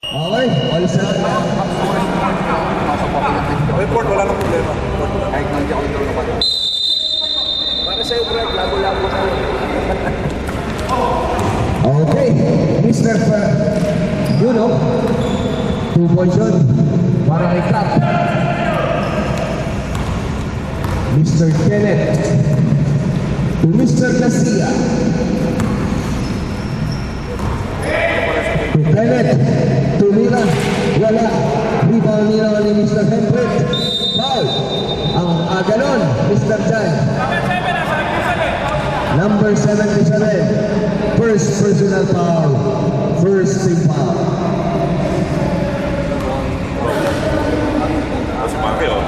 Okay, all set. Report, wala nang problema. Kahit hindi ako ito naman. Para sa'yo, Brad, labo-labo sa'yo. Okay, Mr. You know, 2 points yun para kay Cap. Mr. Kenneth to Mr. Garcia. To Kenneth, to Mira, wala. Rebound nila ni Mr. Hendrick. Foul. Ang aganon, Mr. Jan. Number 77. First personal foul. First team foul. Si Maki, oh.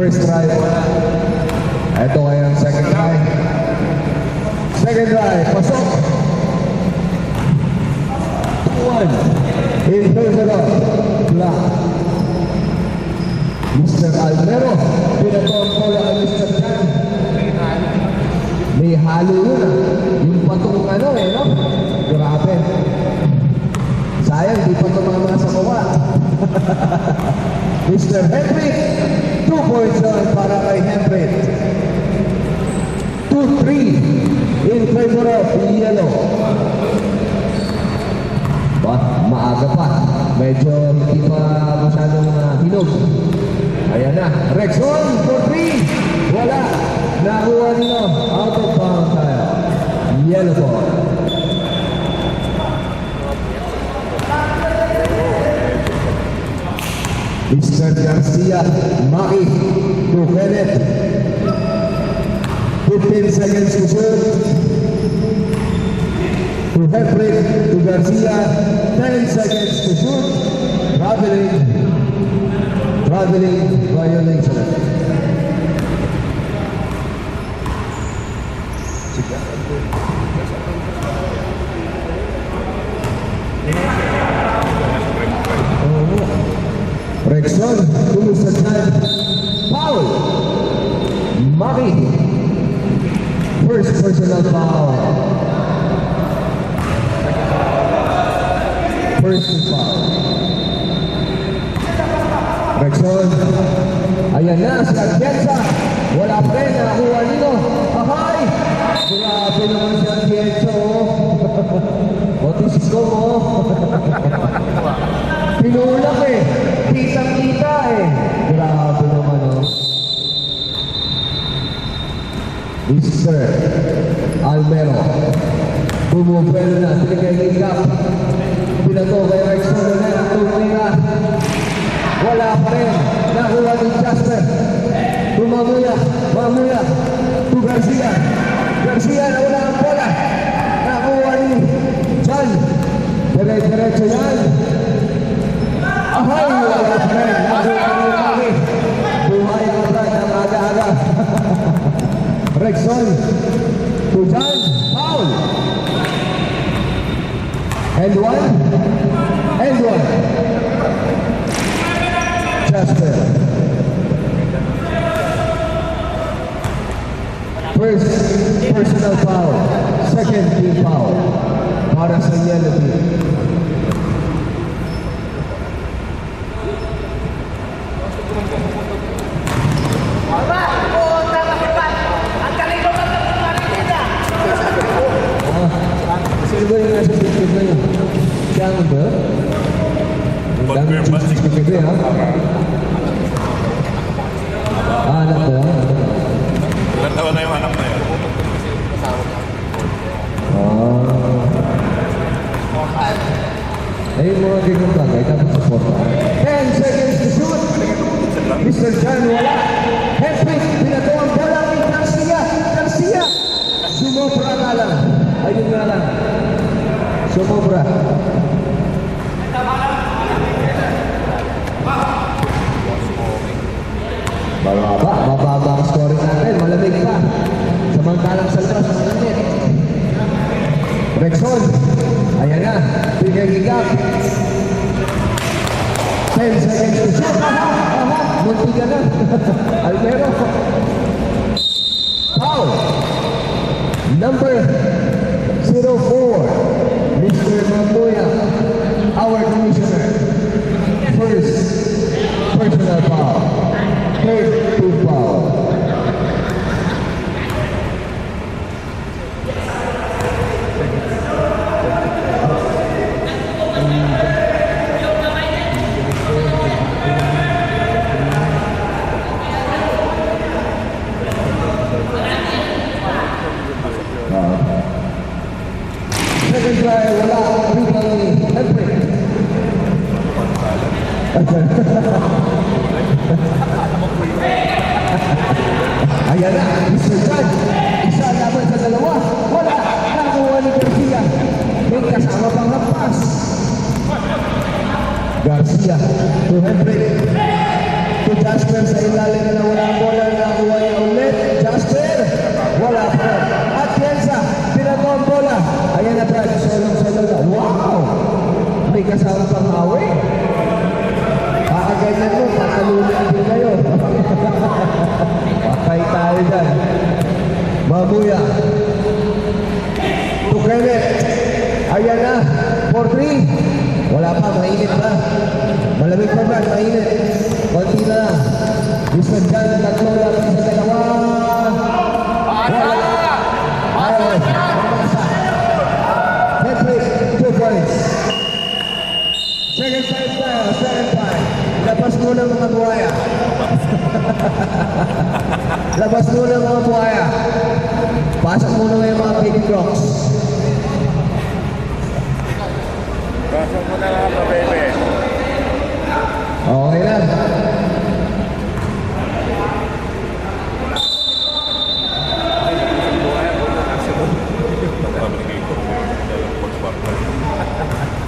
First try. Ito kaya ang second try. Second try. Pasok. 2-1. In personal. Block. Mr. Almero. Pinatong ko lang Mr. Chan. May halo yun ah. Yung patong ano eh, no? Grabe. Sayang, di pa tumama sa kawa. Mr. Hendrick. 2 points doon para kay Hendrick. 2-3 in favor of Yellow. Maaga pa. Medyo hindi pa masyadong hinog. Ayan na. Rexon for 3. Wala. Nakuha nila. Out of bounds tayo. Yellow ball. Mr. Garcia, Maki to Kenneth. 15 seconds to shoot. To Hendrick, to Garcia. 10 seconds to shoot. Traveling violation. Rexon, tulog sa time. Foul. Maki. First personal foul. First foul. Rexon. Ayan na, si Atienza. Wala pa rin, nakakuha nito. Ahay! Grabe naman si Atienza, oh. Otis ko, oh. Pinulak eh. Kitang-kita eh. Grabe naman, oh. Mr. Almero. Bumupelo na. Pinagay-higap. Pinato kay Rexon na ang tumira. Wala pa rin. Nakuha ni Jasper. Mamuya. To Garcia. Garcia na wala ang bola. Nakuha ni Jan. Diretso yan. Ahay! Wala pa rin. Nakuha ni Maki. Buhay ang brad ng aga-aga. Rexon. To Jan. Foul. And one. Jasper. First personal foul. Second team foul. Para sa Yellow Team. Sino ba yung nasa picture na yun? Siya ang ba? Ang daming chicks na kape, ha? Anak ba? Ilan taon na yung anak na yun? Ay, mga ganyan bagay, dapat support ka. 10 seconds to shoot! Mr. Jan, wala! Hendrick, pinato ang bola kay Garcia! Sumobra nga lang. Ayun nga lang. Sumobra. Mababa ang scoring natin. Malamig pa. Samantalang sa labas, malamig. Rexon. Ayan na. Pinagigap. 10 seconds to shoot. Munti ka na. Almero. Foul. Number 04, Mr. Mamboya, our commissioner. First, personal foul. Third, two foul. Second try, wala. Rebound ni Henry. Ayan na, Mr. John. Isa laban sa dalawa. Wala. Nakuha ni Garcia. May kasama pang hampas. Garcia to Henry. To Jasper sa ilalim na wala ang bola. Nakuha niya ulit. Jasper. Wala pa. At Kenza. Pinato ang bola. Ayan na Brad. Solong-solong na. Wow! May kasama pang hawi. Kakaganyan mo. Kakalunan din kayo. Patay tayo dyan. Mamuya. To Kenneth. Ayan na. 4-3. Wala pa. Mainit pa. Malamig pa ba? Mainit. Konti na lang. Mr. John. Tatlo lang sa dalawa. Wala. Ayos. Patrick, 2 points. Second time tayo. Second time. Labas muna mga buhaya. Labas muna mga buhaya. Pasok muna yung mga baby crocs. Pasok mo na lang ito, baby. Okay lang.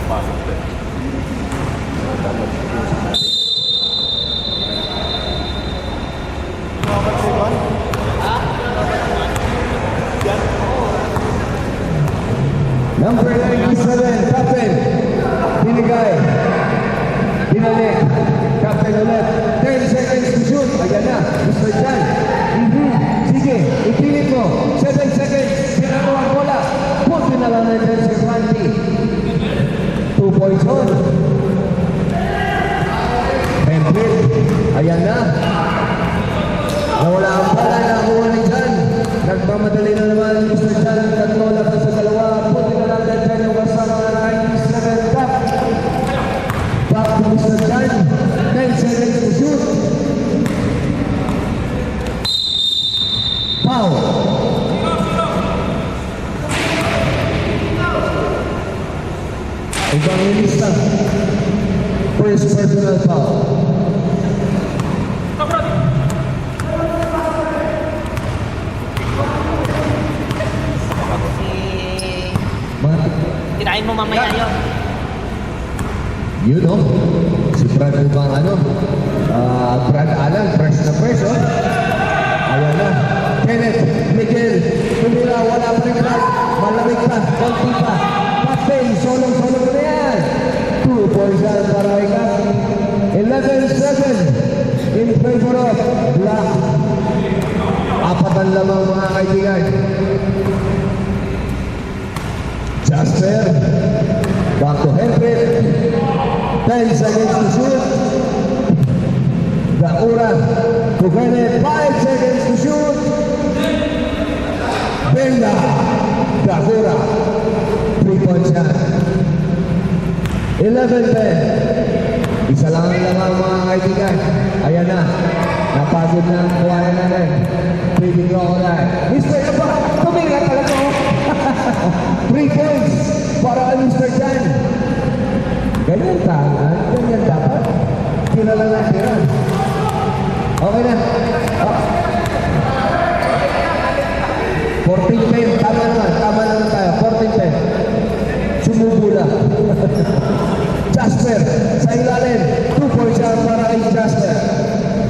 Pasok din. Number 97, Captain. Binigay. Binalik. Captain ulit. 10 seconds to shoot. Ayan na, Mr. Jan. Sige, ipilit mo. 7 seconds. Pinano ang bola. Punti na lang natin si Randy. 2 points on. Henry. Ayan na. Nawala ang bola. Nakuha ni Jan. Nagmamadali na naman Mr. Jan. Tatlo lang sa dalawa. Punti na lang natin yung kasama ng 97 top. Back to Mr. Jan. 10 seconds to shoot. Foul. Ibang lista. First personal foul. Kinain mo mamaya yun. You know, si Brad mo bang ano? Brad Alan, fresh na fresh, oh. Ayan na. Kenneth, Miguel, tumira, wala pa rin Brad. Malamig pa, konti pa. Captain, solong-solong na yan. 2 points yan para ikaw. 11-7 in favor of Black. Apatan lamang mga kaibigan. Jasper. Back to Henry. 10 seconds to shoot. Gaura to Kenneth. 5 seconds to shoot. Benda. Gaura. 3 points yan. 11-10. Isa lang ang lamang mga kaibigan. Ayan na. Napagod na ang buhaya natin. Breathing crocodile. Mr. Aba, tumira talaga ako. 3 points para Mr. Jan. Ganyan tangan, ganyan dapat. Tira lang lang tira. Okay na. 14-10, tama naman tayo. 14-10. Sumubula. Jasper, sa ilalim. 2 points yan para kay Jasper.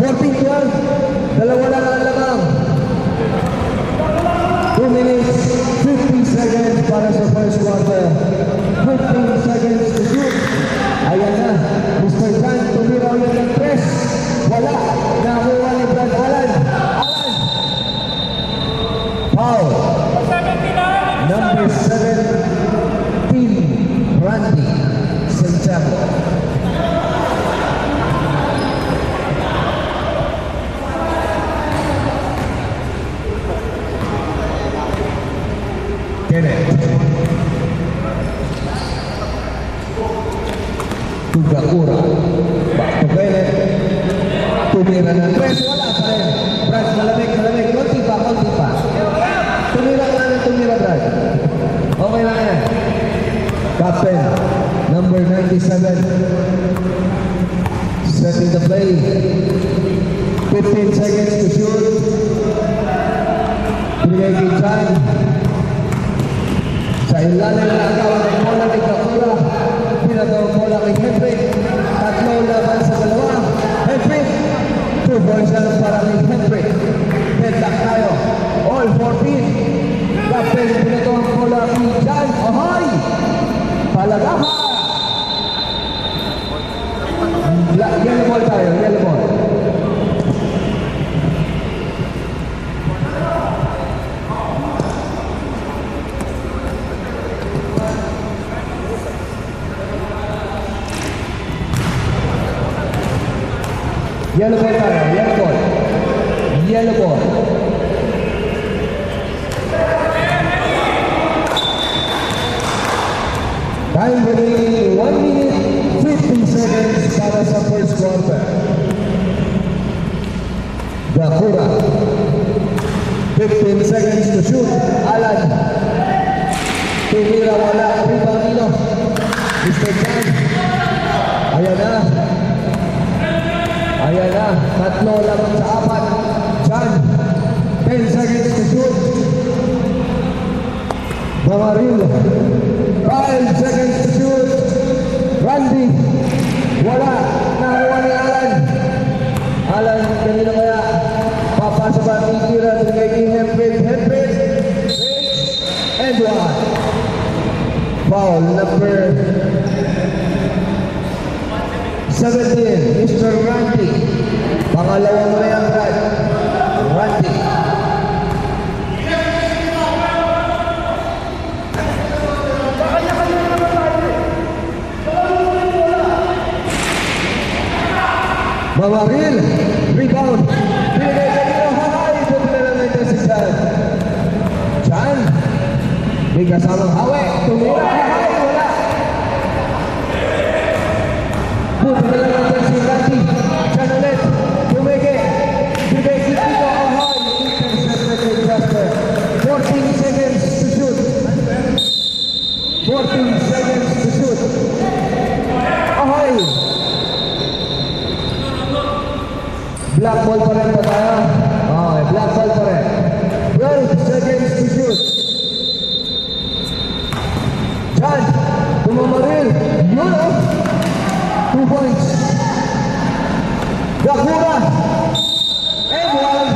14-12, dalawa lang ang lamang. 2 minutes, 50 seconds para sa first quarter. 15 seconds. to Gakura. Back to Kenneth. Tumira ng tres. Wala pa rin. Brad, malamig. Konti pa. Tumira ka na tumira, Brad. Okay lang yan. Captain, number 97. Setting the play. 15 seconds to shoot. Binigay kay Chan. Sa ilalim ng agawan ng bola ni Gakura. Pinatawag bola kay Hendrick. Tatlo laban sa dalawa. Hendrick. 2 points na lang para kay Hendrick. Headlock tayo. All 14. Captain, pinatawag bola kay Chan. Ahoy! Palagaha! Yellow ball tayo. Yellow ball. Yellow ball tayo, yellow ball. Yellow ball. Time remaining 1 minute 15 seconds para sa first quarter. Gakura. 15 seconds to shoot. Alan. Tumira wala. Rebound nilo. Mr. Chan. Ayan na. Tatlo laban sa apat. Chan. 10 seconds to shoot. Bamaril. 5 seconds to shoot. Randy. Wala. Nakuha ni Alan. Alan, kanina kaya papasa ba ang itira ng kay Hendrick. And one. Foul number 17, Mr. Randy. Pangalawa mo na yan, Brad. Randy. Mamaril. Rebound. Binigay ka nito. Hahay. Pumila na ito si Chan. Chan. May kasamang hawi. Tumira. Hahay. Wala. Pumila na ito si Randy. Chan ulit. Tumige. Bigay si Tito. Hahay. Intercepted kay Jasper. 14 seconds to shoot. 14 seconds to shoot. Hahay. Black ball pa rin pa tayo. Okay, black ball pa rin. 12 seconds to shoot. Chan, tumamaril. Yun o. 2 points. Gakura. And one.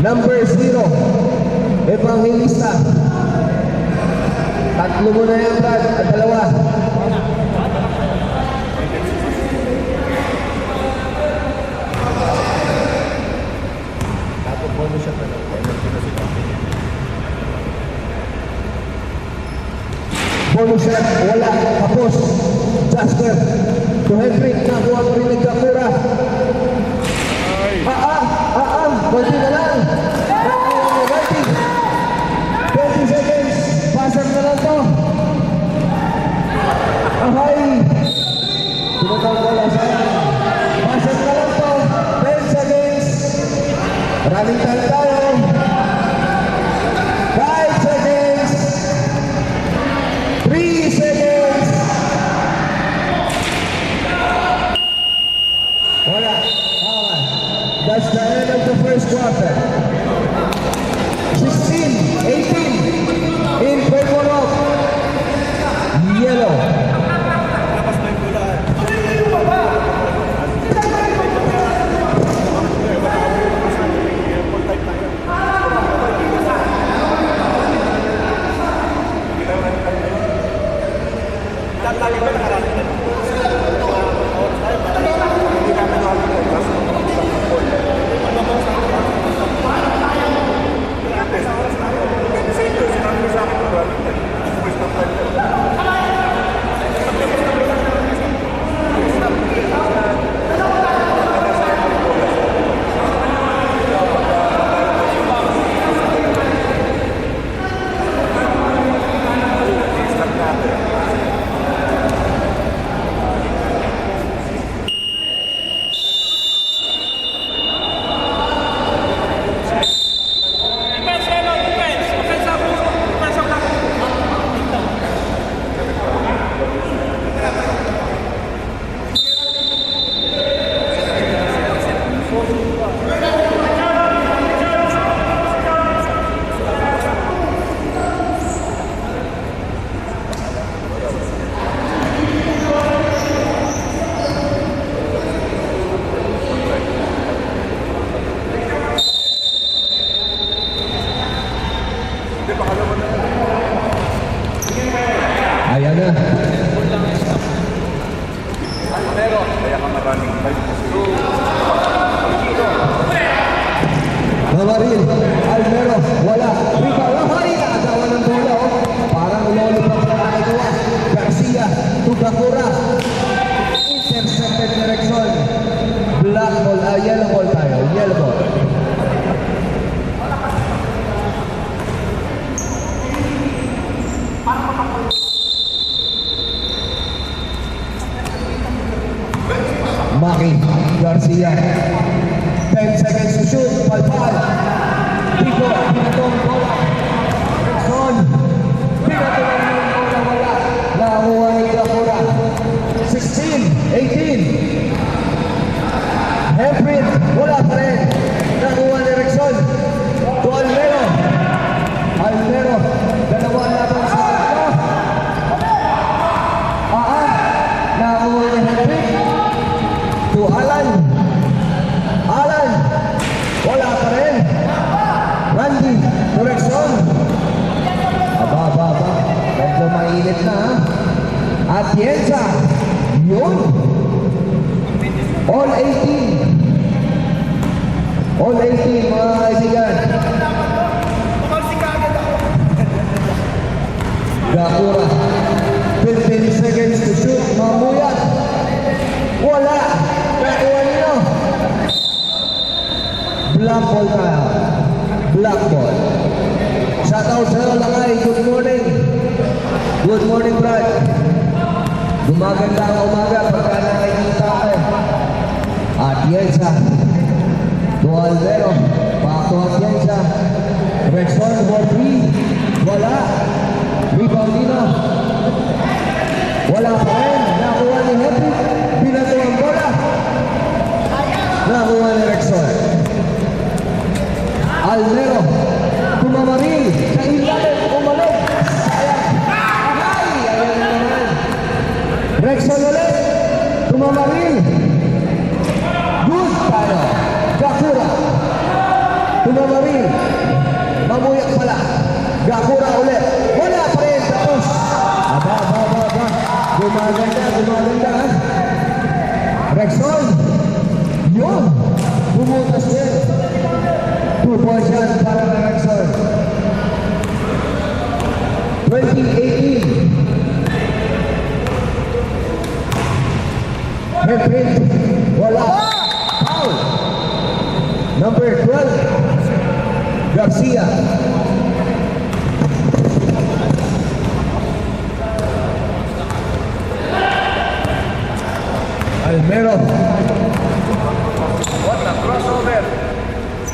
Number 0. Evangelista. Tatlo mo na yan, Brad. At dalawa. Bonus shot, wala, tapos. Jasper, to Hendrick, nakuha ko rin ng Gakura. Konti na lang. 20 seconds, pasag na lang to. Ahay. Tinatawag ko lang sa'yo. Pasag na lang to. 10 seconds. Maraming time tayo. 5 seconds. 3 seconds. Wala. Okay. That's the end of the first quarter. Garcia. 10 seconds to shoot. Palpal. Pico. Pinatong bola. Son. Pinatong bola. Wala. Nakuha ni Gakura. 16. 18. Hefrin. Wala pa rin. Nakuha ni Rexon. To Almero. Almero. Dalawa laban sa tatlo. Nakuha ni Hefrin. To Alan. Alan. Wala pa rin. Randy. To Rexon. Aba. Medyo mainit na ha. At Yensa. Yun. All 18. All 18 mga kaibigan. Gakura. 15 seconds to shoot. Mamuyat. Wala. Nakuha nyo. Black ball tayo. Black ball. Shoutout sa'yo Lakay. Good morning. Good morning, Brad. Gumaganda ang umaga pagka nakikita ko. At Yensa. To Alvero. Back to Atienza. Rexon for 3. Wala. Rebound Nino. Wala pa rin. Nakuha ni Happy. Binato ang bola. Nakuha ni Rexon. Alvero. Tumamaril. Sa ilalim. Umalig. Sayang. Ay! Ayan na naman. Rexon ulit. Tumamaril. Good tayo. Gakura. Tumamaril. Mamuyak pala. Gakura ulit. Wala pa rin. Tapos. Aba. Gumaganda. Rexon. Yun. Bumutas din. 2 points yan para na Rexon. 2018. Hefrin. Wala. Foul. Number 12. Garcia. Almero. What a crossover.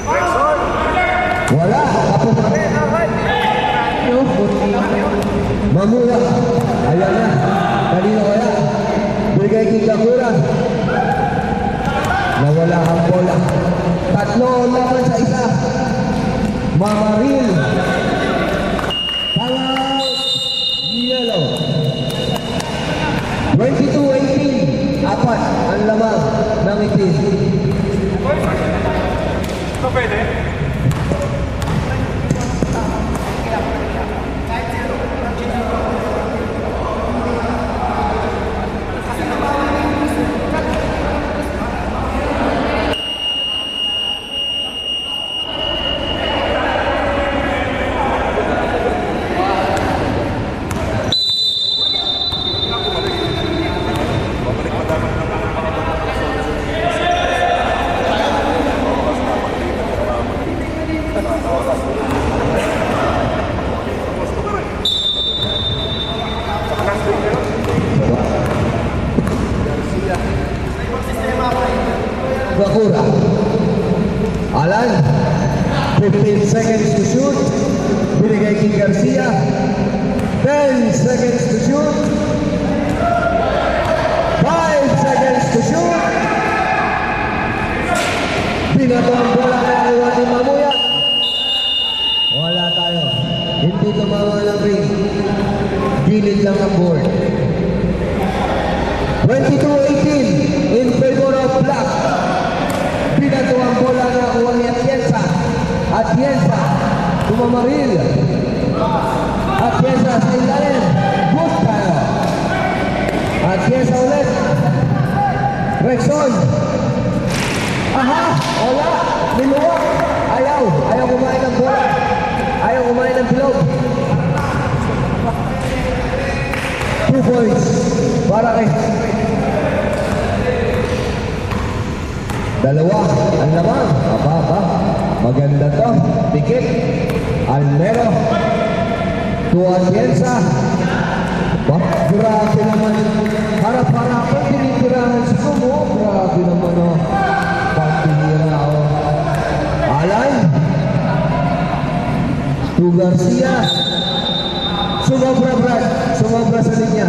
Rexon. Wala. Ako pa rin. Mamula. Ayan na. Kanino kaya? Bigay kay Gakura. Nawala ang bola. Tatlo laban sa isa. Mamaril. Timeout. Yellow. 22-18. Apat ang lamang ng itim. Ito pwede? Gakura. Alan. 15 seconds to shoot. Binigay kay Garcia. 10 seconds to shoot. 5 seconds to shoot. Binato ang bola na iwan ni Mamuyat. Wala tayo. Hindi tumawa ng ring. Gilid lang ang board. 22-18 in favor of Black. Binato ang bola na iwan ni Atienza. Atienza. Tumamaril. Atienza sa ilalim. Good tayo. Atienza ulit. Rexon. Aha! Wala! Niluwak! Ayaw! Ayaw kumain ng bola! Ayaw kumain ng bilog! 2 points para kay... Dalawa ang lamang. Aba. Maganda to. Pikit. Almero. To Atienza. Grabe naman. Harap-harapan tinitirahan sa kumo. Grabe naman oh. Alan. To Garcia. Sumobra, Brad. Sumobra sa linya.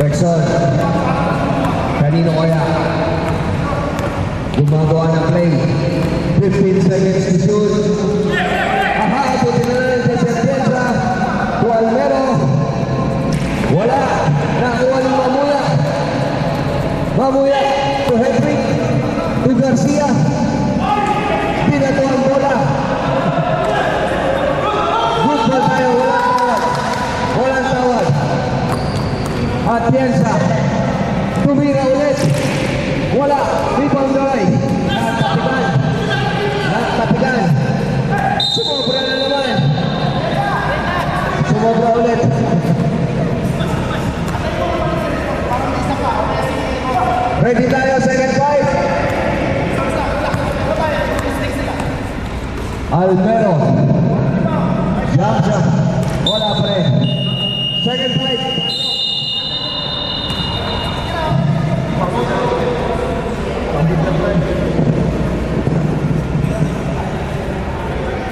Rexon. Kanino kaya? Gumagawa ng play. 15 seconds to shoot. Aha, abutin na lang sa Sentenza. To Almero. Wala. Nakuha ni Mamuya. Mamuya. To Hedrick. To Garcia. Pinato ang bola. Good ball tayo. Walang tawad. Walang tawad. Atienza. Tumira ulit. Wala. Rebound drive. Nakatapigan. Nakatapigan. Sumobra na naman. Sumobra ulit. Ready tayo, second fight. Almero. Jump. Wala pre. Second fight.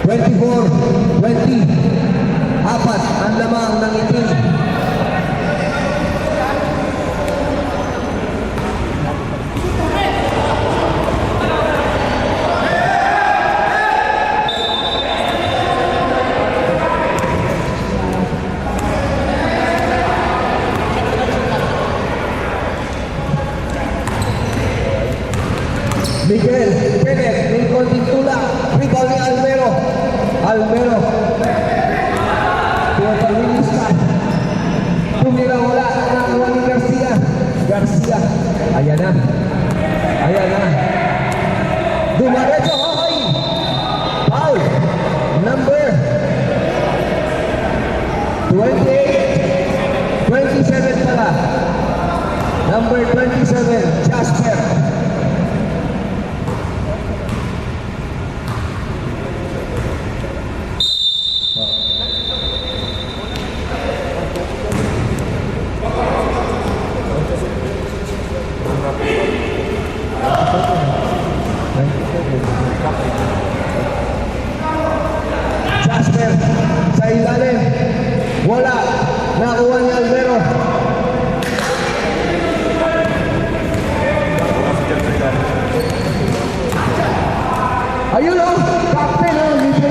24-20. Apat ang lamang ng itim. Miguel, Kenneth, may konting tula. Rebound ni Almero. Almero. Pinapalinis ka. Tumira wala. Nakuha ni Garcia. Garcia. Ayan na. Ayan na. Dumaretso. Okay. Foul. Number 28. 27 pala. Number 27. Jasper. Jasper sa ilalim. Wala. Nakuha ni Alvero. Ayun o. Captain o. Libre.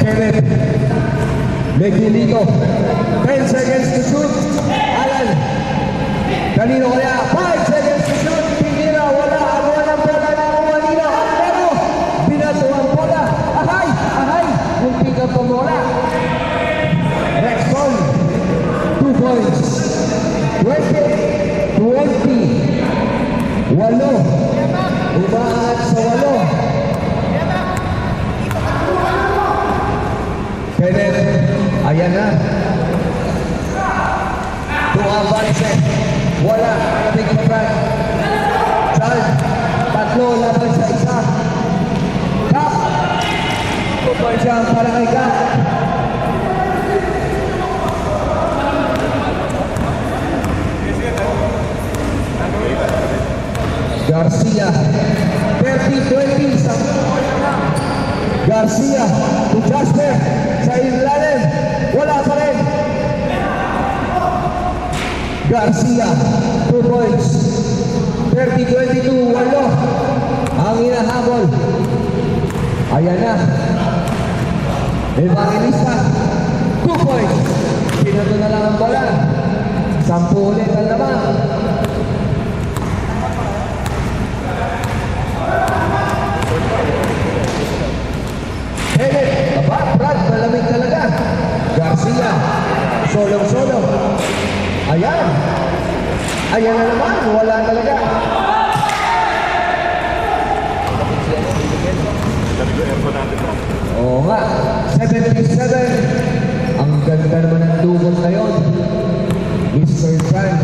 Kenneth. Megilito. 10 seconds to shoot. Alan. Kanino kaya? 5 seconds to shoot. Pinira. Wala. Agawa ng bola. Nakuha nila. Pero binato ang bola. Ahay. Ahay. Munti ka pa bola. Rexon. 2 points. 20. Walo. Umaangat sa walo. Kenneth, ayan na. Tumabanse. Wala. Nabigit Brad. Charles. Tatlo laban sa isa. Kap. Kupal siya ang palakay ka. Garcia. 30-20. Garcia to Jasper sa ilalim. Wala pa rin. Garcia, 2 points. 30-22, walo. Ang hinahabol. Ayan na. Evangelista, 2 points. Pinato na lang ang bola. 10 ulit ang naman. Kenneth, Brad, malamig talaga. Garcia, solong-solo. Ayan. Ayan na naman, wala talaga. Oo nga, 77. Ang ganda naman ng dugot ngayon. Mr. Chan.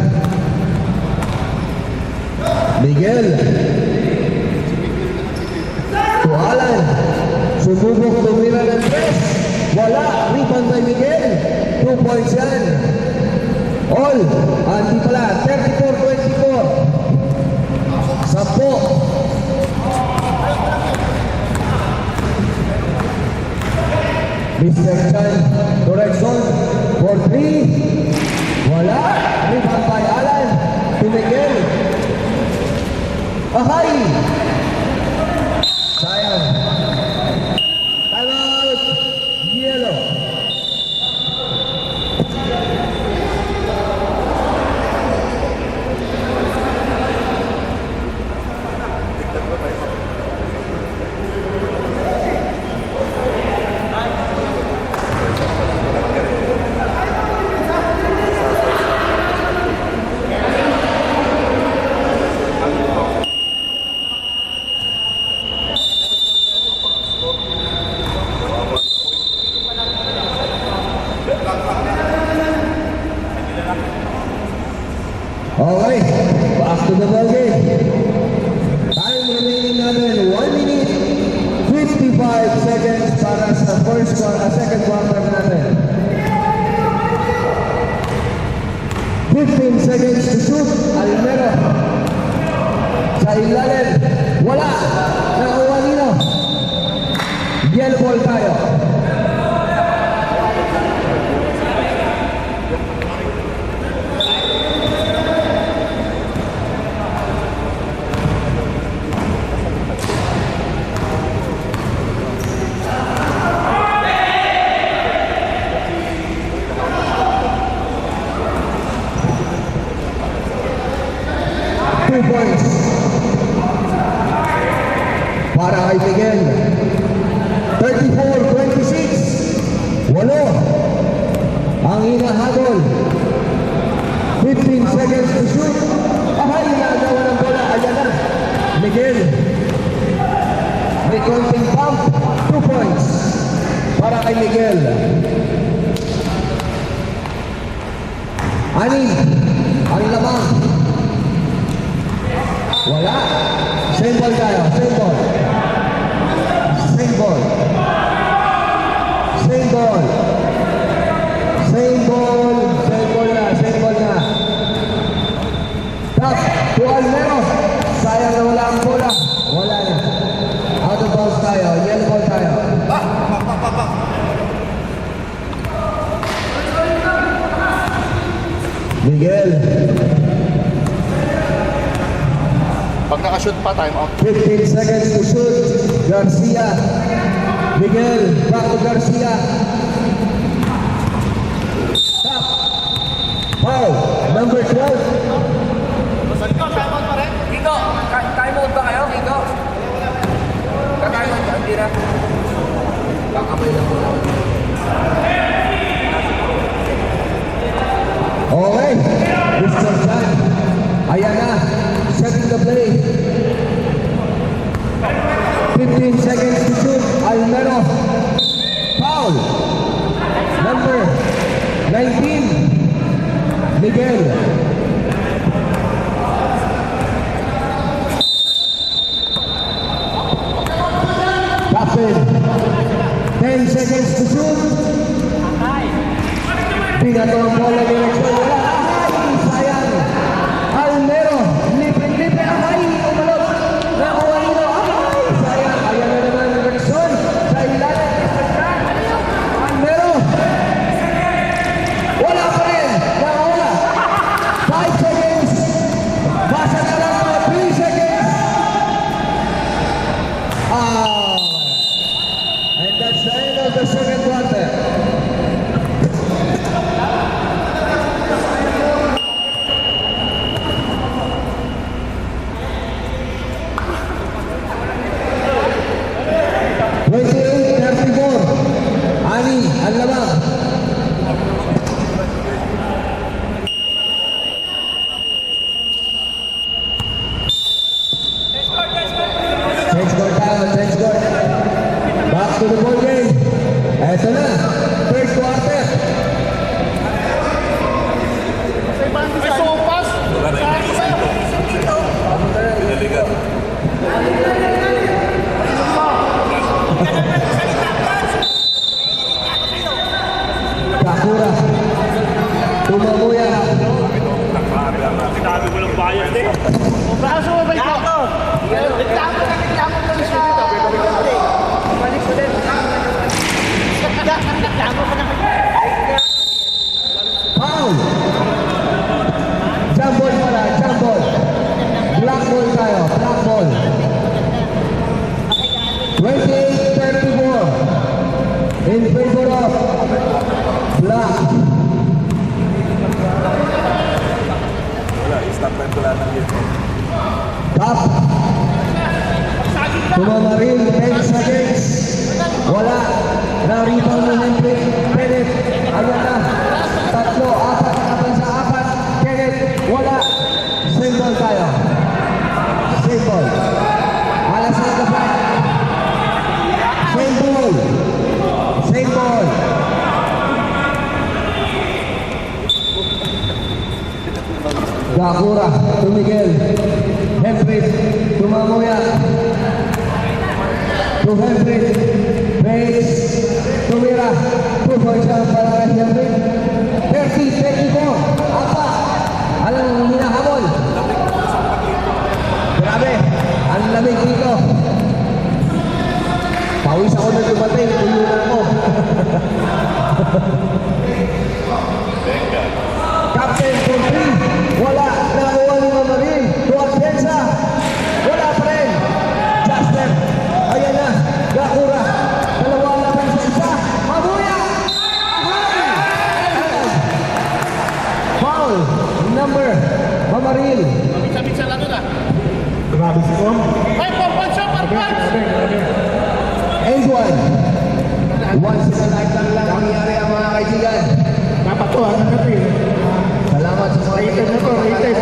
tumira ng 3. Wala. Rebound by Miguel. 2 points yan. All. Hindi pala. 34-24. 10. Mr. Chan, correction for 3. Wala. Rebound by Alan. To Miguel. Ahay! Sayang. Time out. Yellow. Okay, back to the ball game. Time remaining natin 1 minute 55 seconds para sa second quarter natin. 15 seconds to shoot. Almero. Sa ilalim. Wala. Nakuha nino. Yellow ball tayo. Points para kay Miguel. 34-26. 8 ang hinahabol. 15 seconds to shoot. Ahay, nagawa ng bola. Ayan na. Miguel. May konting pump. 2 points para kay Miguel. Ani ang lamang. Wala. Same ball tayo. Same ball. Same ball. Same ball. Same ball. Same ball na. Same ball na. Tap. To Almero. Sayang na wala ang bola. Wala na. Out of bounds tayo. Yellow ball tayo. Miguel. Pag nakashoot pa, time out. 15 seconds to shoot. Garcia. Miguel. Back to Garcia. Stop. Foul. Number 12. Time out pa rin? Kiko, time out ba kayo, Kiko? Kakain out ba? Hindi na. Kakamay lang muna. Okay. Mr. Chan. Ayan na. Setting the play. 15 seconds to shoot. Almero. Foul. Number 19. Miguel. Captain. 10 seconds to shoot. Pinato ang bola ng direksyon. Wala. Ahay! Sayang. Almero. Libre-libre. Ahay! Umalot. Nakuha nito. Ahay! Sayang. Ayan na naman ang direksyon. Sa ilalim. Almero. Wala pa rin. Nakuha. 5 seconds. Basa na lang mga 3 seconds. And that's the end of the second quarter. Ani, ang lamang. Change court tayo, change court. Back to the ball game. Eto na, third quarter. May sopas! Saan sa'yo? Pinaligan. Top. Tumamaril, 10 seconds. Wala. Na-rebound mo ng Kenneth. Ayan na. 3, 4, kaban sa 4. Kenneth, wala. Same ball tayo. Same ball. Alas na kapag. Same ball. Same ball. Gakura, to Miguel. Henry, tumamuya. To Henry. Bates, tumira. 2 points para kay Henry. 30-24. Apa? Alang hinahabol. Grabe. Ang lamig dito. Pawis ako na dumating. Tuyunan ko. Captain for 3. Wala. Nakuha ni Mamarin. Tuwag Piensa. Wala pa rin. Justin. Ayan na. Gakura. Dalawa laban sa isa. Mabuya! Foul. Number. Mamarin. Bisa-bisa lang na. Grabe si Tom. Ay, pampansa, pampansa! And one. Once in a lifetime lang nangyari ang mga kaibigan. Dapat to, ang kapil. Salamat sa mga Rated na to, rated.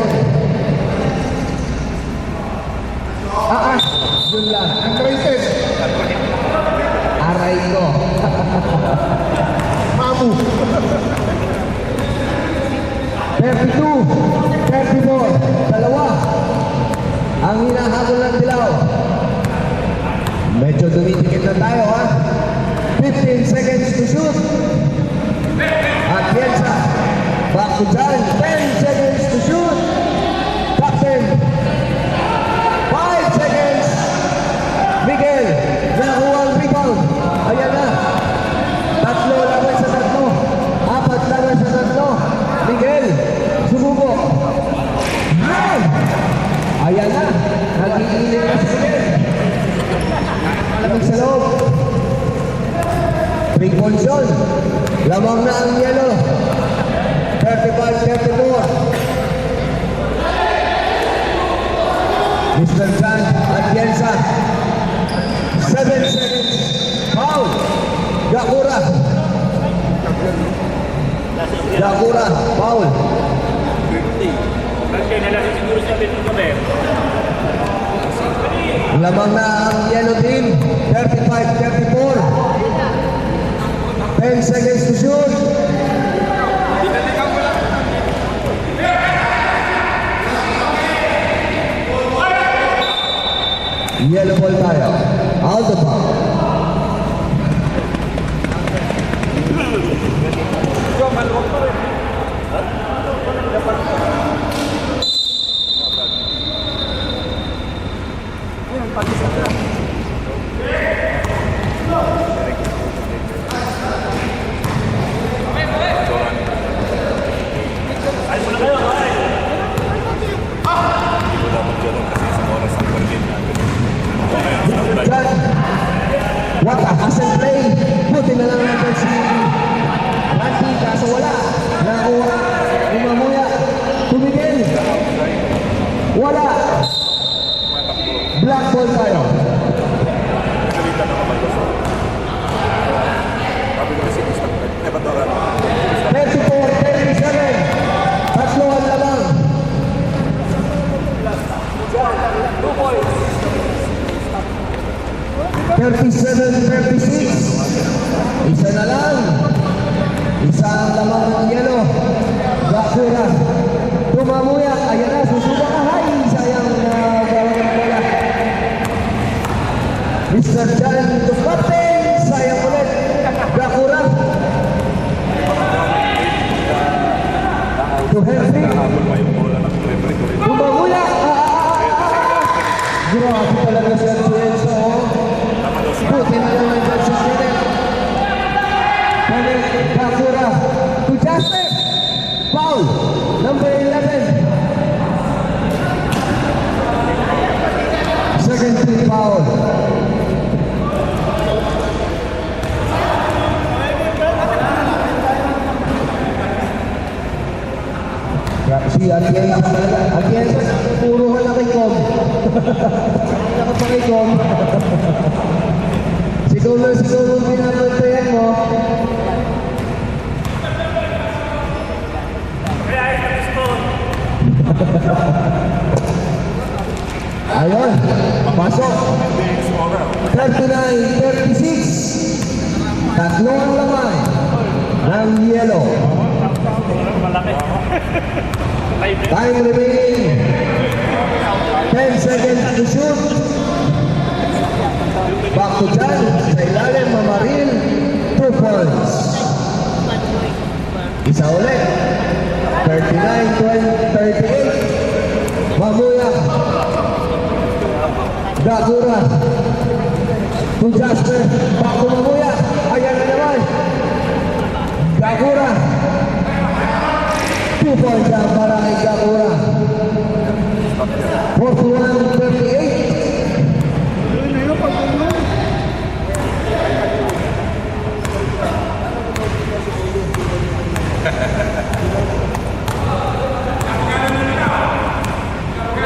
Yun lang. Unrated. Aray ko. Mamu. 32, 34, dalawa. Ang hinahabol ng dilaw. Medyo dumitikit na tayo, ha? 15 seconds to shoot. At Piensa. Back to Jan. 10 seconds to shoot. Captain. 5 seconds. Miguel. Nakuha ang rebound. Ayan na. 3 laban sa 3. 4 laban sa 3. Miguel. Sumubo. Yan. Ayan na. Nag-iinit na si Miguel. Lamig sa loob. 3 points yun. Lamang na ang yellow. 35-34. Mr. Jan Atienza. 7 seconds. Foul. Gakura. Gakura. Foul. Kasi nalaki siguro sa atin ng gabi. Lamang na ang yellow team. 35-34. 10 seconds to shoot. Yellow ball tayo. Out the ball. Ay, muna kayo, ay! Hindi ko dapat ganun kasi sa oras ng pag-game natin. Jan. What a hustle play. Buti na lang natin si Randy. Kaso wala. Nakuha. Umamuya. Tumigil. Wala. Black ball tayo. Kalita na kapag gusto. Sabi ko kasi gusto ko. Eh, ba't oras? 34-37. Tatlo ang lamang. 37-36. Isa na lang. Isa ang lamang ng yellow. Gakura. Tumamuya. Ayan na. Susuba ka. Hay. Sayang na gawin ng bola. Mr. Jan to captain. Sayang ulit. Gakura. To Henry. Habol pa yung bola ng referee ko rin. Tumamuya. Grabe talaga si Atienza. Buti na lang nandiyan si Kenneth. Kenneth Gakura to Justin. Foul. Number 11. Second team foul. Si Atienza talaga. Atienza. Tatlo ang laman ng yellow. Time remaining 10 seconds to shoot. Back to Jan. Sa ilalim, Mamaril. 2 points. Isa ulit. 39-38. Mamuya. Dagura. To Jasper. Back to Mamuya. Ayan na naman. Dagura. 2 points ang para kay Dagura. 41-38.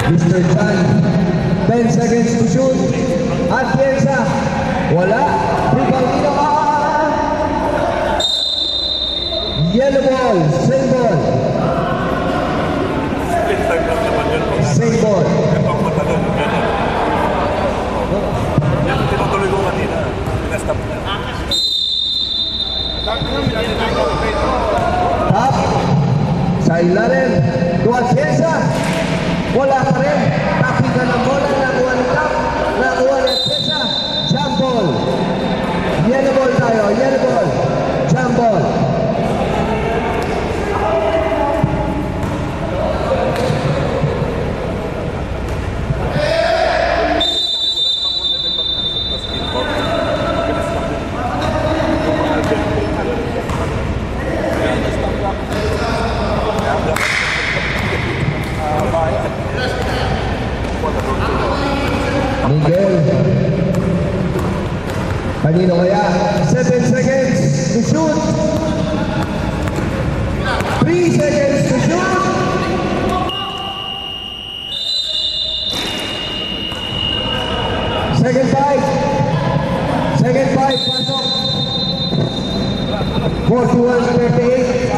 Mr. Chan, 10 seconds to shoot. At Piensa, wala. Rebound dito. Yellow ball, same ball. Split time lang naman yun. Same ball. Pang matalon. Yan ang tinutuloy ko kanina. Pinastop niya. Top. Sa ilalim. Dual Piensa. Wala pa rin. Tapikan ng bola. Nakuha ni Top. Nakuha ni Piensa. Jump ball. Yellow ball tayo. Yellow ball. Jump ball. Miguel. Kanino kaya? 7 seconds to shoot. 3 seconds to shoot. Second five. Second five. Pasok. 41-38.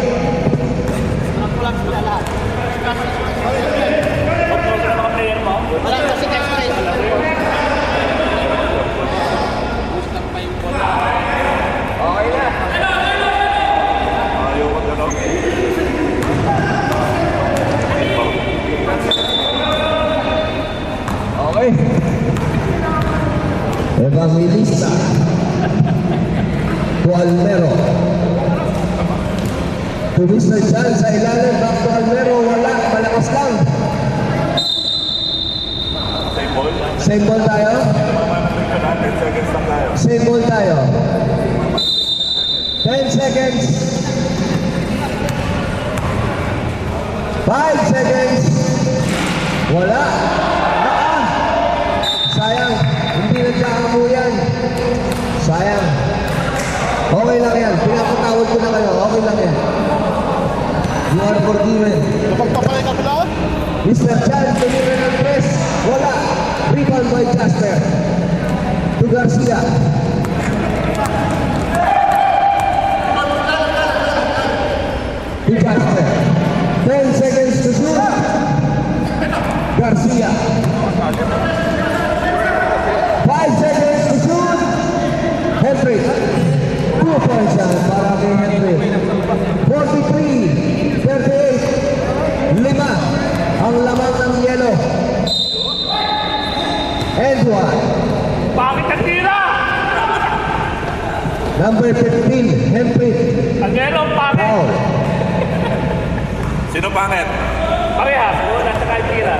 Wala kasi next time. Okay na. Ayaw ko gano'n. Okay. Evangelista. To Almero. To Mr. Chan sa ilalim. Back to Almero. Wala. Malakas lang. Same ball. Same ball tayo. Mamanapin ka na. 10 seconds lang tayo. Same ball tayo. 10 seconds. 5 seconds. Wala. Sayang. Hindi nagkakamo yan. Sayang. Okay lang yan. Pinapatawad ko na kayo. Okay lang yan. You are forgiven. Pagpapalay ka pala? Mr. Chan, tumira ng press. Wala. Rebound by Jasper. To Garcia. To Jasper. 10 seconds to shoot. Garcia. 5 seconds to shoot. Henry. 2 points yan para kay Henry. 43-38. 5 ang lamang ng yellow. And 1. Bakit ang tira? Number 15, Henry. Ang yellow, bakit? Foul. Sino pangit? Parehas, wala sa kahit tira.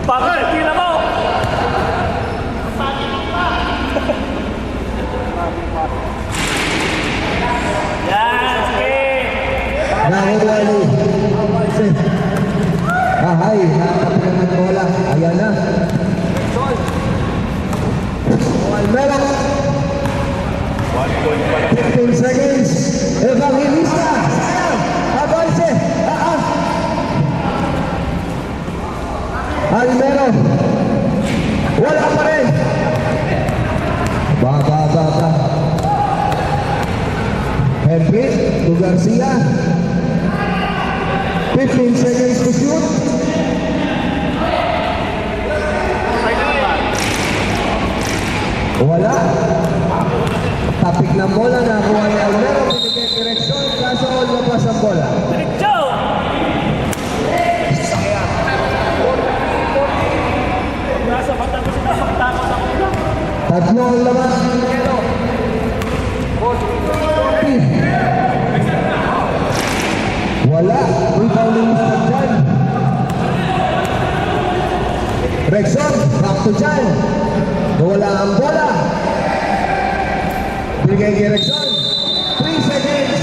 Bakit ang tira mo? Yan, sige. Nakawali. Ahay, nakapagyan ng bola. Ayan na. Almero. 1 point pa lang. 15 seconds. Evangelista. Avance. Almero. Wala pa rin. Baba. Henry to Garcia. 15 seconds to shoot. Wala. Yellow. 40. Wala. Rebounding Mr. Jan. Rexon, back to Jan. Nawala ang bola. Bigay kay Rexon. 3 seconds.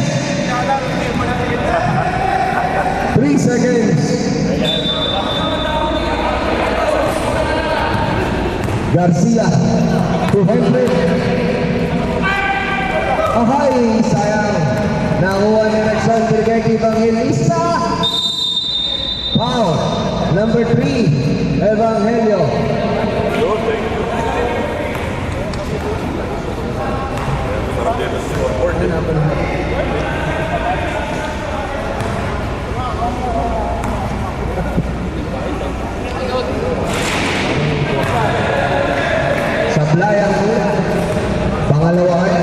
3 seconds. Garcia to Henry. Ahay, sayang. Nakuha ni Rexon. Bigay kay Evangelista. Foul. Number 3, Evangelio. Yun, thank you. Sarap din ang scoreboard. Sablay ang mula. Pangalawa ay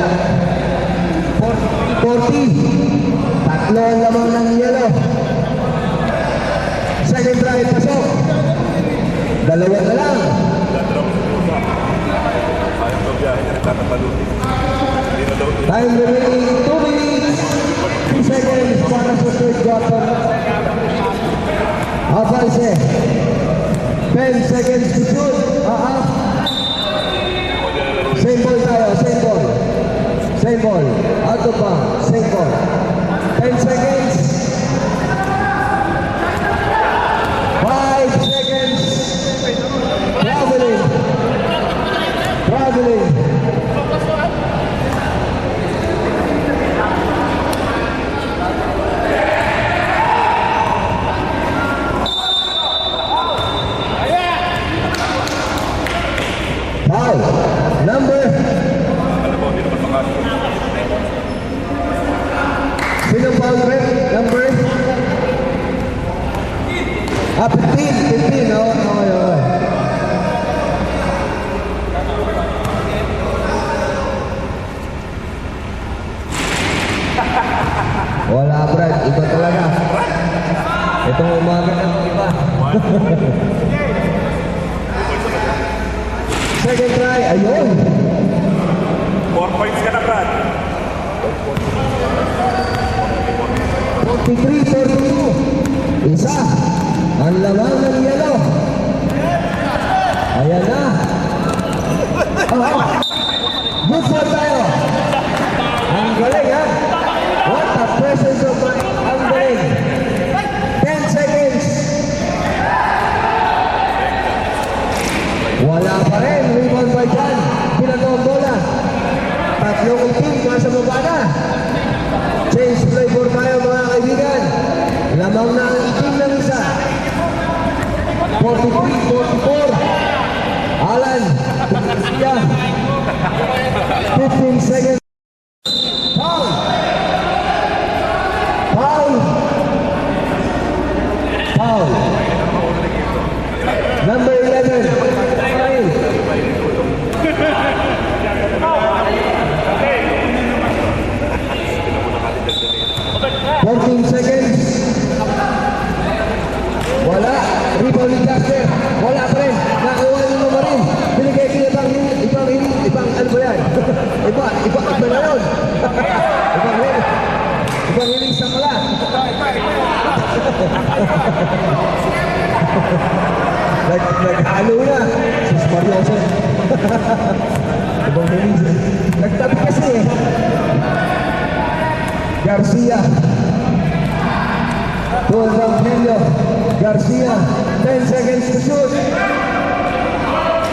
40. Tatlo ang lamang ng yellow. Second try, pasok. Dalawa na lang. Dadalaw sa pusa. Sayang daw biyahe niya, nagtatalunin. Hindi na daw ito. Time remaining 2 minutes. 3 seconds para sa third quarter. Avance. 10 seconds to shoot. Same ball tayo, same ball. Same ball. Out of bounds. Same ball. 10 seconds. 5 seconds. Traveling. Traveling. Foul. Number. Alam mo, hindi naman makasok. Sino foul rin? Number? 15. Okay. Wala, Brad. Iba talaga. Itong umaga ng iba. Second try. Ayun. 4 points ka na, Brad. 43-42. Isa. Ang lamang ng yellow. Ayan na. Good for tayo. Ang galing, ha? What a presence of mind. Ang galing. 10 seconds. Wala pa rin. Rebound by Jan. Pinato ang bola. Tatlong itim. Nasa baba na. Change play for tayo, mga kaibigan. Lamang na ang itim ng isa. 43-44. Alan. Garcia. 15 seconds. Foul. Foul. Foul. Number 11. Foul. 14 seconds. Wala. Rebound ni Caster. Wala pa rin. Nakuha ni Marin. Binigay kay ibang ano ba yan? Iba na yun. Ibang hiling sa pala. Naghalo na. Sus Marioso. Ibang hiling. Nagtabi kasi eh. Garcia. To Evangelio. Garcia. 10 seconds to shoot.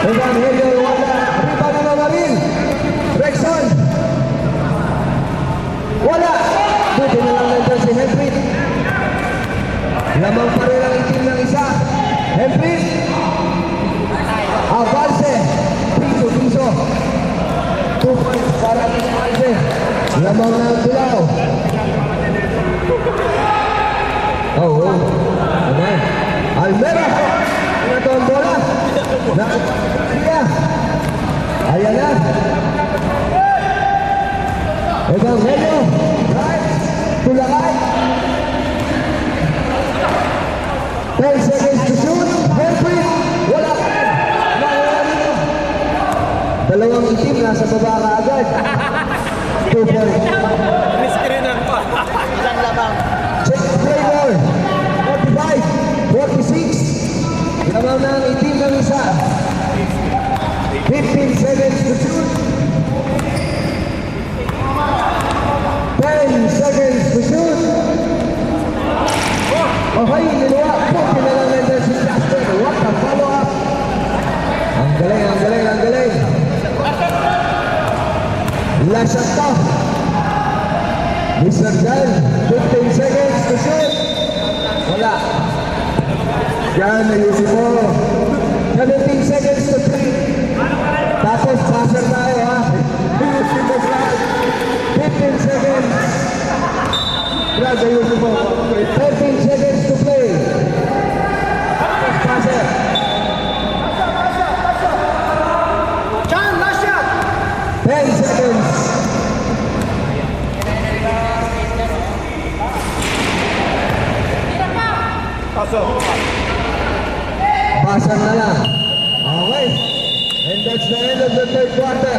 Evangelio wala. Rebound na Marin. Rexon. Wala. Buti na lang nandun si Henry. Lamang pa rin ang itim ng isa. Henry. Avance. Piso. 2 points para kay Avance. Lamang na ang tulaw. Oh. Amen. Almera. Ito ang bola. Nakakasiya. Ayan na. Evangelio. Right. Tulakay. 10 seconds to shoot. Henry. Wala pa rin. Nawala dito. Dalawang itim na nasa baba ka agad. 2 points. Screener pa. Isang labang. Check play more. 45, 46. Lamang na ang itim ng isa. 15 seconds to shoot. 10 seconds to shoot. Okay, niluwa. Puti na lang nandun si Jasper. What the follow-up? Ang galing, ang galing, ang galing. Last shot to. Mr. Dan, 15 seconds to shoot. Wala. Yan, ayusin mo. 17 seconds to 3. Tapos, passer tayo, ha? Ayusin mo, Brad. 15 seconds. Brad, ayusin mo. 13 seconds to play. Tapos, passer. John, last shot. 10 seconds. Passer na lang. Okay. And that's the end of the third quarter.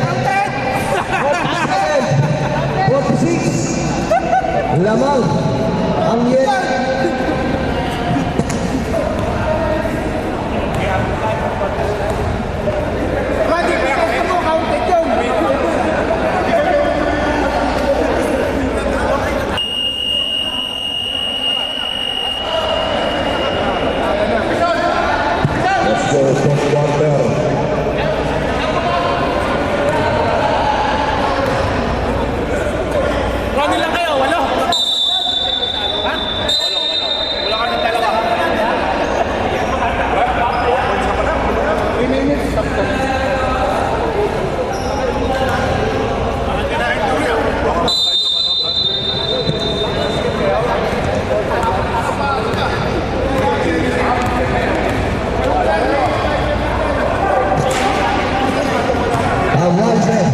47, 46. Lamang. Ang yen. Ready, kasi mo, counted yun. Let's go, fourth quarter. Running lang kayo, walo. Ha? Wala kami dalawa. 3 minutes. One set.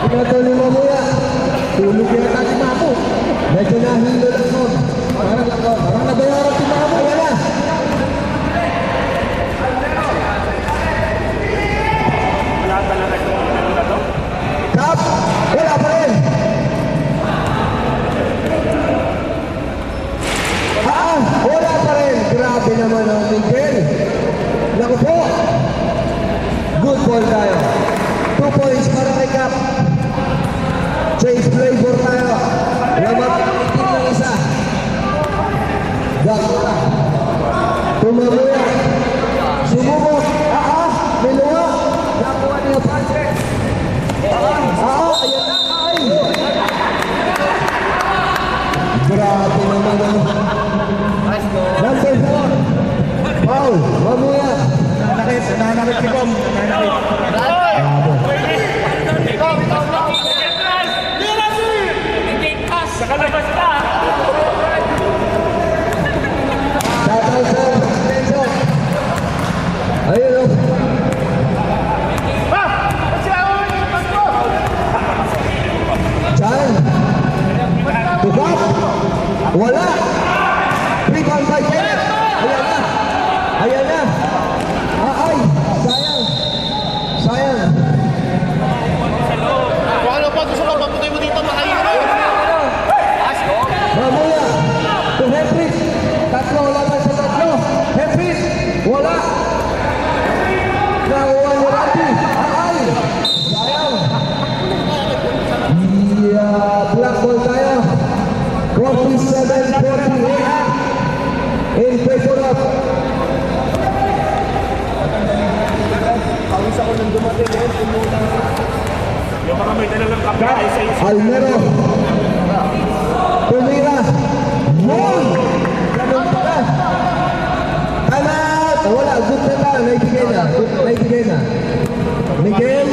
Pinatuloy mo muna. Tulog yung atas Mamo. Medyo nahilo lang nun. Parang nabayaran si Mamo. Ayan na. Kap! Wala pa rin. Wala pa rin. Grabe naman ang Miguel. Naku po. Good ball tayo. 2 points para kay Kap. Chase flavor tayo. Lamang itim ng isa. Gak. Tumamuya. Sumubok. May luwa. Nakuha niya Patrick. Ayan na. Ay. Grabe naman ang number 4. Paul. Mamuya. Nananakit si Bom. Nakalabas ka. Shoutout sa Benson. Ayun o. Chan. Tugap. Wala. 3.5 minutes. Ayan na. Ayan na. Ay. Sayang. Sayang. Kung ano pa, gusto mo, paputoy mo dito, makain ka. Mamuya. To Hefris. Tatlo. Wala pa sa tatlo. Hefris. Wala. Nakuha ni Randy. Ay. Sayang. Black ball tayo. 47-48 in favor of Yung mga may dalalang kape ay sa isa. Almero. Tumira. Moon. Ganun pala. Time out. Wala. Good na tayo. Naibigay na. Naibigay na. Miguel.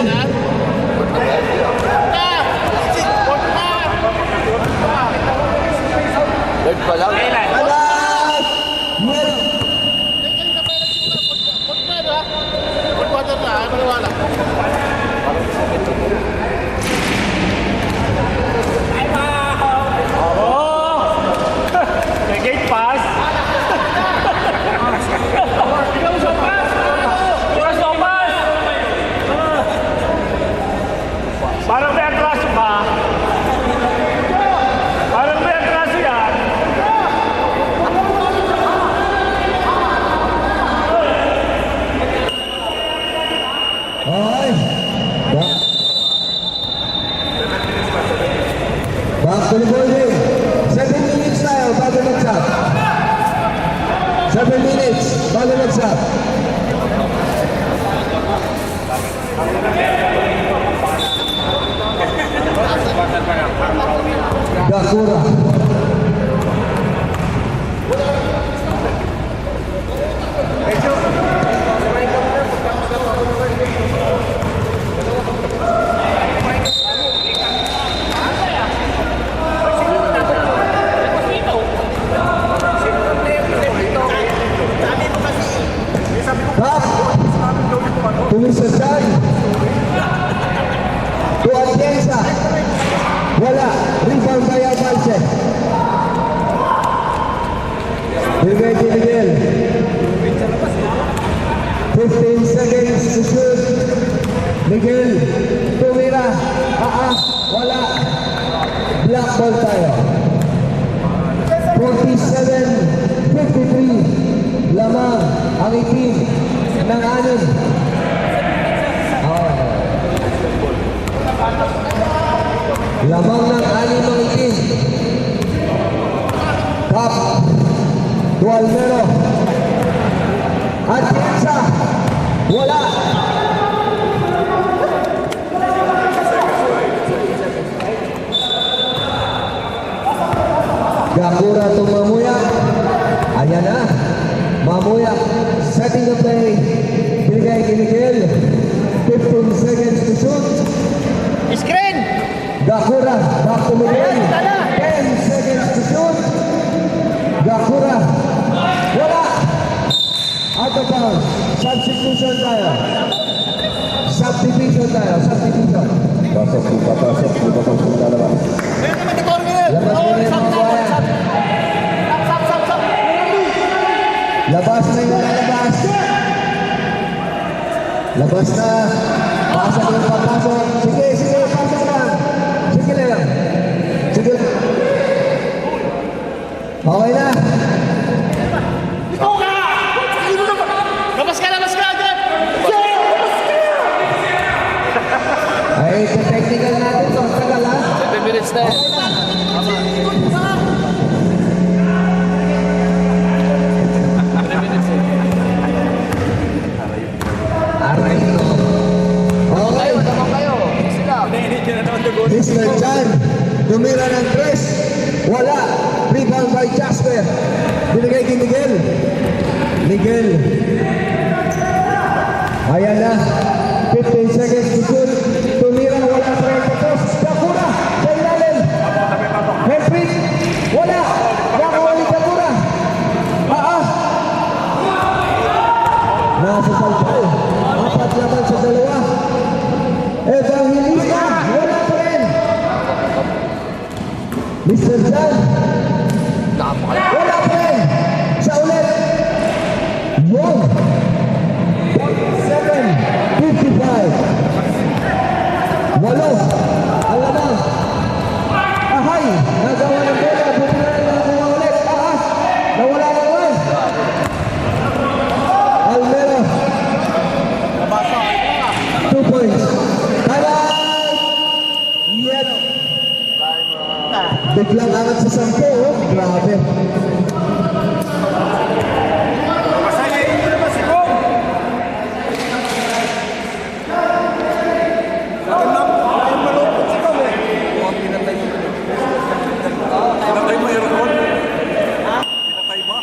Third pa lang. Alas. Meron. Third quarter na, ay maniwala. Atienza. Gakura. Top. To Mr. Chan. To Atienza. Wala. Rebound by Albalse. Binigay kay Miguel. 15 seconds to shoot. Miguel. Tumira. Wala. Black ball tayo. 47-53. Lamang ang itim ng anim. Lamang ng anim ang itim. Top. Dualmero. Atienza. Wala. Gakura to Mamuya. Ayan na. Mamuya. Setting the play. Binigay kay Miguel. 15 seconds to shoot. Screen! Gakura. Back to Miguel. 10 seconds to shoot. Gakura. Wala. Out of bounds. Substitution tayo. Substitution tayo. Substitution. Pasok sa dalawa. Labas mo na yung mga buhayan. Labas na yung lalabas. Labas na. Pasok yung papasok. Sige, pasok lang. Sige lang. Sige lang. Okay na. Labas ka agad! Ay, ito technical natin to. Tagal ha. 7 minutes na yan. Aray ito. Okay. Naman kayo. Sila. Mr. Chan, tumira ng 3. Wala. Rebound by Jasper. Binigay kay Miguel. Miguel. Ayan na. 15 seconds to shoot. Tumira. Wala pa rin tapos. Gakura. Sa ilalim. Henry. Wala. Nakawali Gakura. Nasa salpal. 4 laban sa 2. Evangelista. Wala pa rin. Mr. Jan. Wala pa rin. Sa ulit. Yun. 7-55. Walo. Ang lamang. Ahay. Nagawa ng bola. Buti na lang nakuha ulit. Nawala na naman. Almero. 2 points. Highlight! Yellow. Biglang angat sa 10. Oh. Grabe. Pinatay mo yung record? Pinatay mo?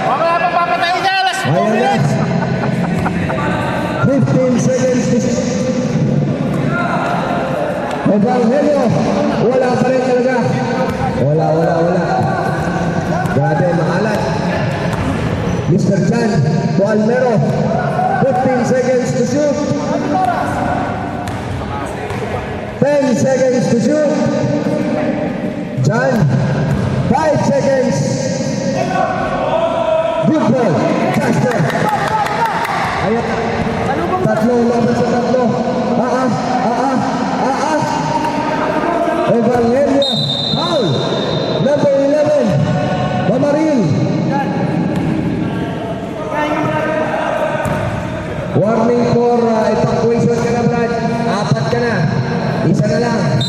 Mamaya pa papatay niya! Alas Ayan na. 15 seconds to shoot. Evangelio. Wala pa rin talaga. Wala. Grabe, makalat. Mr. Chan to Almero. 15 seconds to shoot. 10 seconds to shoot. Chan. 5 seconds. Good ball. Jasper. Ayan. Tatlong laban sa tatlo. Evangelia, foul. Number 11, Mamaril. Warning for evacuation ka na, Brad. 4 ka na. Isa na lang.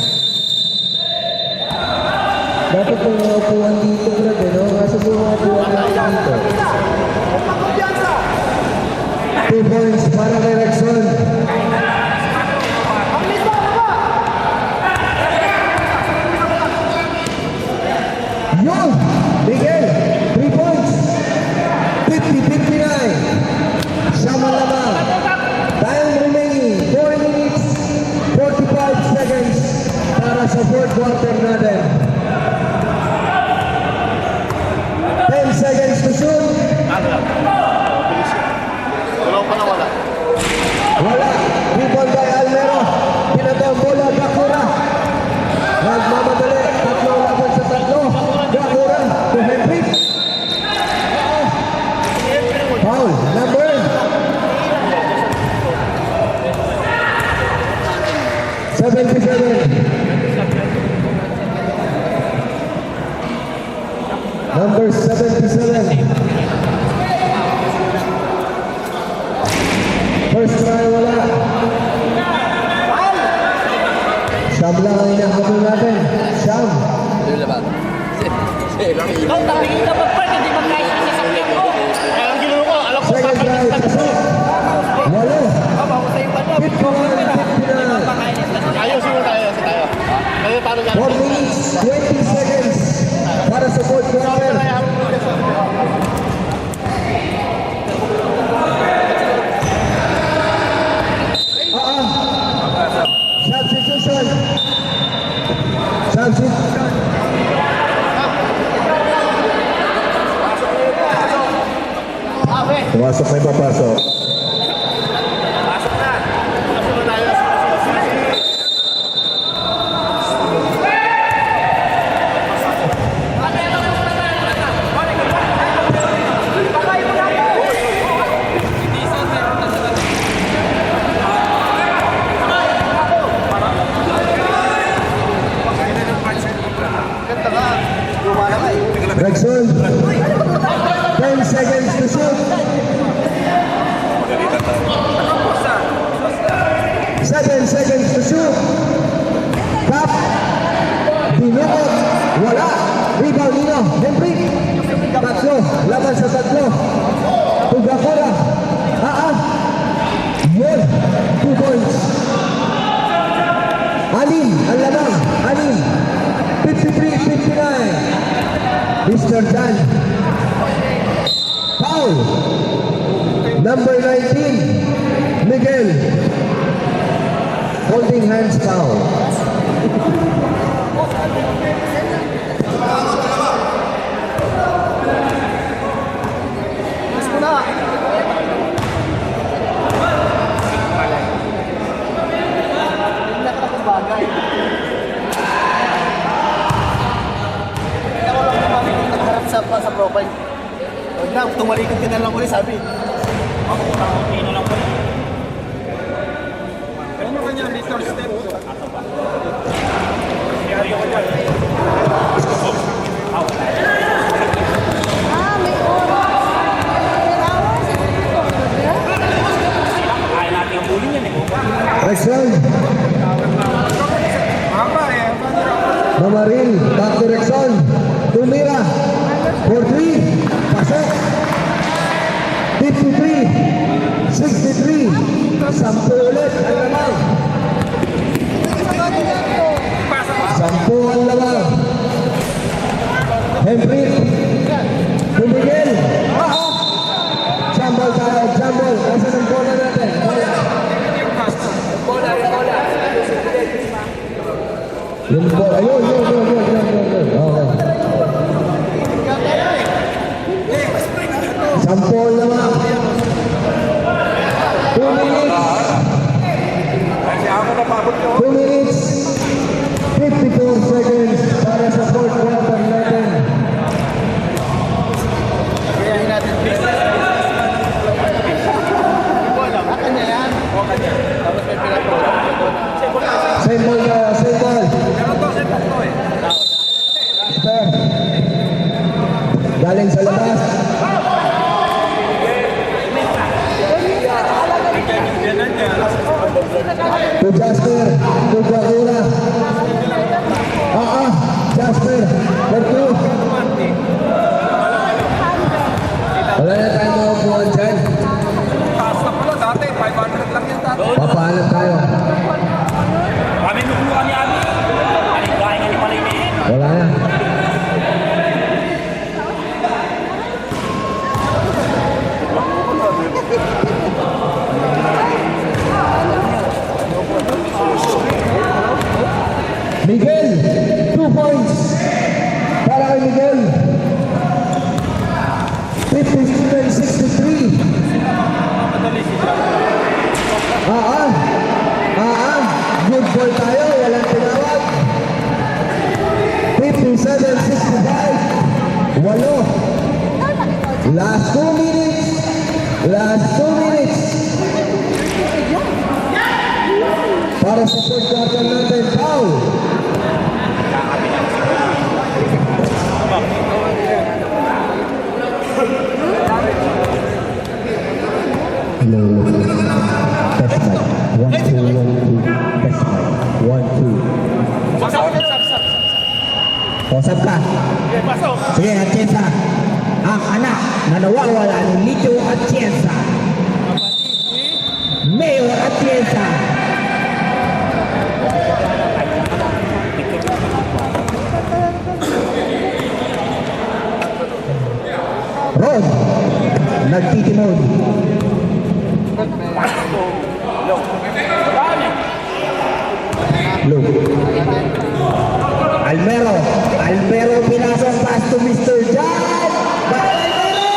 Dapat kung upuan dito, Brad, no? Kaso kung upuan lang dito. 2 points para kay Rexon. Yun! Miguel, 3 points. 50-59. Sama lamang. Time remaining, 4 minutes, 45 seconds para sa fourth quarter natin. 10 seconds to shoot. Wala. Rebound by Almero. Pinatang bola, Bakura. Nagmamadali. 3 laban sa 3. Bakura to Henrik. Foul. Number. Number 77. First try, wala. Siyam lang ang inahabol natin. Siyam. Ikaw, tabingin ka mag-park, hindi magkaya sa sasakyan ko. Kaya ang ginulo ko, alam ko Second try, pasok. Walo. 51-59. Ayusin mo tayo. Kaya paano 4 minutes, 20 seconds para sa fourth quarter. Substitution. Substitution. Pumasok na yung papasok. Rexon, 10 seconds to shoot. 7 seconds to shoot. Tap. Dinukot. Wala. Rebound nino. Henrik. 3. Laban sa 3. Tugakura. Yun. 2 points. Anin. Ang lamang. Anin. 53-59. Mr. Dan. Foul. Number 19, Miguel. Holding hands foul. Sa profile. Huwag na, tumalikod ka na lang ulit, sabi. Rexon. Mamaril. Back to Rexon. Tumira. For 3. Pasok. 53-63. 10 ulit ang lamang. 10 ang lamang. Henry. Tumigil. Jumble tayo. Jumble. Nasa ng bola natin. Yung bola. Ayun. Okay. 10 naman. 2 minutes. 2 minutes. 54 seconds para sa fourth quarter natin. Kaya natin business. Kanya yan. O kanya. Tapos may pinag-program. Same ball. To Jasper, to Bakura. Jasper, for 2. Wala na tayong makukuha dyan. Taas na pala dati, 500 lang yan dati. Papaalam tayo. Kami nukuha ni Abi. Aligay nga ni Malimit. Wala na. Miguel, 2 points. Para kay Miguel. 59-63. Good ball tayo. Walang tinawag. 57-65. 8. Last 2 minutes. Last 2 minutes. Para sa fourth quarter natin, foul. Hello. Test mic. 1, 2, 1, 2. Test mic. 1, 2. Usap ka. Pasok. Sige, Atienza. Ang anak na nawawala ni Lito Atienza. Mayor Atienza. Rod, nagtitinod. Luke. Almero pinasok pass to Mr. John. Almero!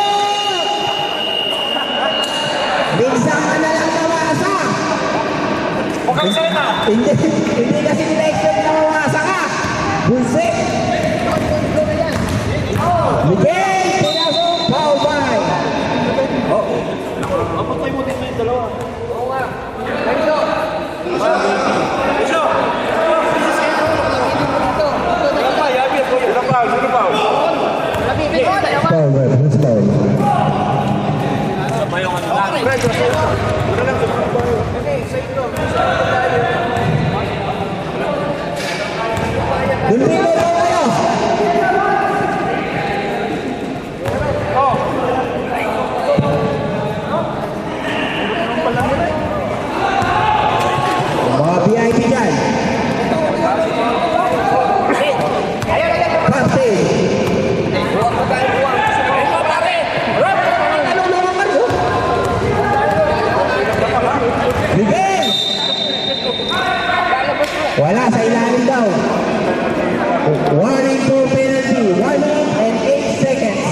Bigsang ka na lang nawasa. Okay, sa'yo na. Hindi kasi nila-expect na mawasa ka. Bulsik. Miguel, pinasok, foul by. Mapatay mo din mo yung dalawa. Foul, bro. That's foul. Dulpin mo daw kayo. Mga VIP dyan. Captain. Miguel! Wala sa ilalim daw. Warning for penalty. 1 minute and 8 seconds.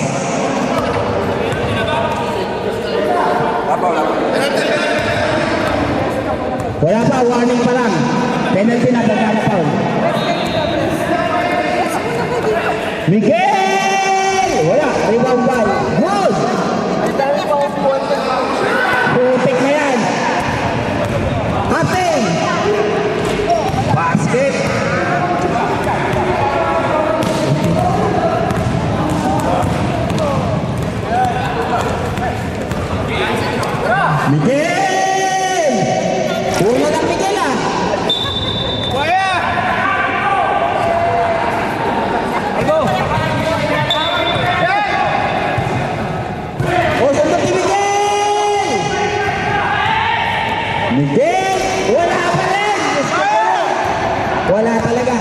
Wala pa, warning pa lang. Penalty na pagkala foul. Miguel! Wala, rebound ball. Good! Putik na yan. Captain! Basket! Miguel! Uno lang Miguel ah! O, sandok ni Miguel! Miguel! Wala pa rin! Diyos ko po! Wala talaga.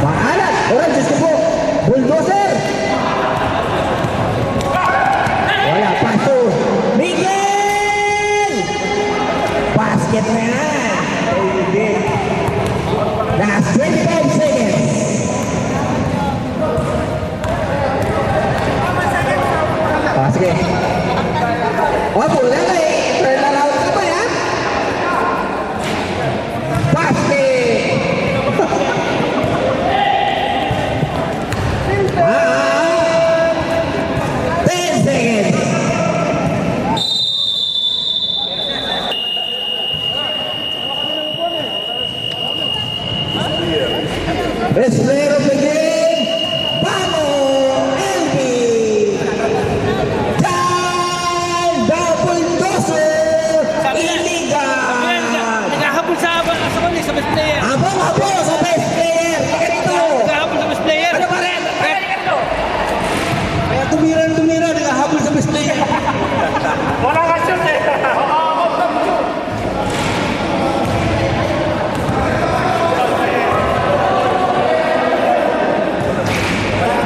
Maalat! Oran, Diyos ko po! Bulldozer! Wala pa to. Miguel! Basket na yan! Ay, Miguel. Last 25 seconds. Sige. Wag mo lang eh. Turn around ka pa yan. Basket! 10 seconds. Best player of the game, Vamos, Elvi! Time! Double dozer! Illegal! best player. Abang abo sa best player. Ito. Kahapon sa best player. Ano pa rin? Kaya ganito. Kaya tumira